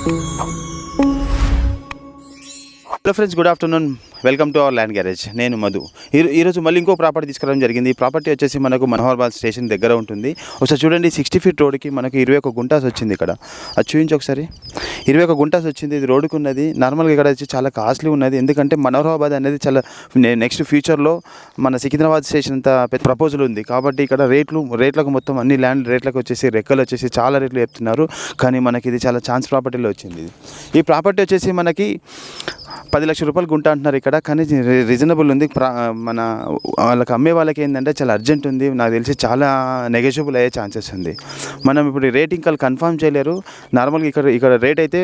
Hello friends, good afternoon. Welcome to our land garage. నేను మధు. ఈరోజు మళ్ళీ ఇంకో ప్రాపర్టీ తీసుకురావడం జరిగింది. ఈ ప్రాపర్టీ వచ్చేసి మనకు మనోహర్బాద్ స్టేషన్ దగ్గర ఉంటుంది. ఒకసారి చూడండి, 60 ఫీట్ రోడ్కి మనకు 21 గుంటాస్ వచ్చింది. ఇక్కడ అది చూపించి ఒకసారి. 21 గుంటాస్ వచ్చింది. ఇది రోడ్డుకు ఉన్నది. నార్మల్గా ఇక్కడ వచ్చి చాలా కాస్ట్లీ ఉన్నది. ఎందుకంటే మనోహరాబాద్ అనేది చాలా నెక్స్ట్ ఫ్యూచర్లో మన సికింద్రాబాద్ స్టేషన్ అంత పెద్ద ప్రపోజల్ ఉంది. కాబట్టి ఇక్కడ రేట్లకు మొత్తం అన్ని ల్యాండ్ రేట్లకు వచ్చేసి రెక్కలు వచ్చేసి చాలా రేట్లు చెప్తున్నారు. కానీ మనకి ఇది చాలా ఛాన్స్ ప్రాపర్టీలో వచ్చింది. ఈ ప్రాపర్టీ వచ్చేసి మనకి 10 లక్షల రూపాయలు గుంట అంటున్నారు ఇక్కడ. కానీ రీజనబుల్ ఉంది. మన వాళ్ళకి అమ్మే వాళ్ళకి ఏంటంటే చాలా అర్జెంట్ ఉంది. నాకు తెలిసి చాలా నెగోషియబుల్ అయ్యే ఛాన్సెస్ ఉంది. మనం ఇప్పుడు రేటింగ్ వాళ్ళు కన్ఫర్మ్ చేయలేరు. నార్మల్గా ఇక్కడ రేట్ అయితే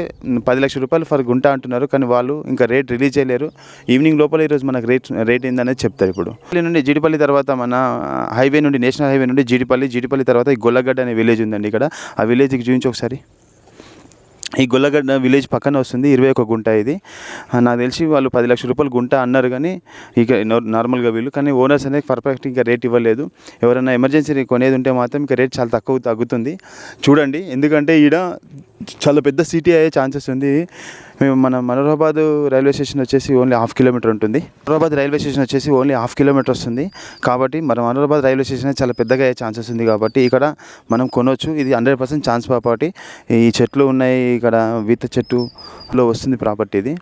10 లక్షల రూపాయలు ఫర్ గుంట అంటున్నారు. కానీ వాళ్ళు ఇంకా రేట్ రిలీజ్ చేయలేరు. ఈవినింగ్ లోపల ఈరోజు మనకు రేట్ ఏందనేది చెప్తారు. ఇప్పుడు నుండి జీడిపల్లి తర్వాత మన హైవే నుండి, నేషనల్ హైవే నుండి జీడిపల్లి తర్వాత ఈ గొల్లగడ్డ అనే విలేజ్ ఉందండి. ఇక్కడ ఆ విలేజ్కి చూపించి ఒకసారి. ఈ గొల్లగడ్డ విలేజ్ పక్కన వస్తుంది. 21 గుంట ఇది. నాకు తెలిసి వాళ్ళు 10 లక్షల రూపాయలు గుంట అన్నారు. కానీ ఇక నార్మల్గా వీళ్ళు కానీ ఓనర్స్ అనేది పర్ఫెక్ట్ ఇంకా రేట్ ఇవ్వలేదు. ఎవరైనా ఎమర్జెన్సీ కొనేది ఉంటే మాత్రం ఇంకా రేట్ చాలా తగ్గుతుంది. చూడండి, ఎందుకంటే ఈడ చాలా పెద్ద సిటీ అయ్యే ఛాన్సెస్ ఉంది. మన మనోహరాబాద్ రైల్వే స్టేషన్ వచ్చేసి ఓన్లీ 1/2 కిలోమీటర్ ఉంటుంది. మనోహరాబాద్ రైల్వే స్టేషన్ వచ్చేసి ఓన్లీ 1/2 కిలోమీటర్ వస్తుంది. కాబట్టి మన మనోహరాబాద్ రైల్వే స్టేషన్ చాలా పెద్దగా అయ్యే ఛాన్సెస్ ఉంది. కాబట్టి ఇక్కడ మనం కొనవచ్చు. ఇది 100% ఛాన్స్ ప్రాపర్టీ. ఈ చెట్లు ఉన్నాయి. ఇక్కడ ఈత చెట్టులో వస్తుంది ప్రాపర్టీ ఇది.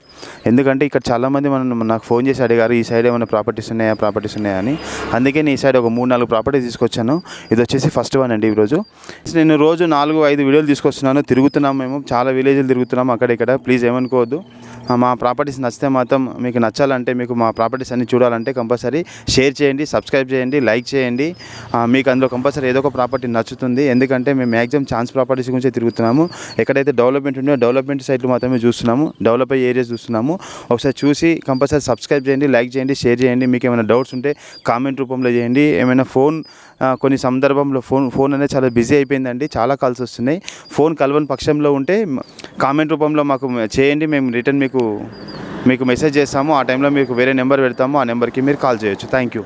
ఎందుకంటే ఇక్కడ చాలామంది నాకు ఫోన్ చేసి అడిగారు, ఈ సైడ్ ఏమైనా ప్రాపర్టీస్ ఉన్నాయా అని. అందుకే నేను ఈ సైడ్ ఒక 3-4 ప్రాపర్టీస్ తీసుకొచ్చాను. ఇది వచ్చేసి ఫస్ట్ వన్ అండి. ఈరోజు నేను రోజు 4-5 వీడియోలు తీసుకొస్తున్నాను. తిరుగుతున్నాం, మేము చాలా విలేజ్లు తిరుగుతున్నాం అక్కడిక్కడ. ప్లీజ్ ఏమనుకోవద్దు. మా ప్రాపర్టీస్ నచ్చితే మాత్రం, మీకు నచ్చాలంటే, మీకు మా ప్రాపర్టీస్ అన్ని చూడాలంటే కంపల్సరీ షేర్ చేయండి, సబ్స్క్రైబ్ చేయండి, లైక్ చేయండి. మీకు అందులో కంపల్సరీ ఏదో ఒక ప్రాపర్టీ నచ్చుతుంది. ఎందుకంటే మేము మ్యాక్సిమం ఛాన్స్ ప్రాపర్టీస్ గురించి తిరుగుతున్నాము. ఎక్కడైతే డెవలప్మెంట్ ఉందో డెవలప్మెంట్ సైట్లు మాత్రమే చూస్తున్నాము, డెవలప్ అయ్యే ఏరియాస్ చూస్తున్నాము. ఒకసారి చూసి కంపల్సరీ సబ్స్క్రైబ్ చేయండి, లైక్ చేయండి, షేర్ చేయండి. మీకు ఏమైనా డౌట్స్ ఉంటే కామెంట్ రూపంలో చేయండి. ఏమైనా కొన్ని సందర్భంలో ఫోన్ అనేది చాలా బిజీ అయిపోయిందండి. చాలా కాల్స్ వస్తున్నాయి. ఫోన్ కలవని పక్షంలో ఉంటే కామెంట్ రూపంలో మాకు చేయండి. మేము రిటర్న్ మీకు మెసేజ్ చేస్తాము. ఆ టైంలో మీకు వేరే నెంబర్ పెడతాము. ఆ నెంబర్కి మీరు కాల్ చేయొచ్చు. Thank you.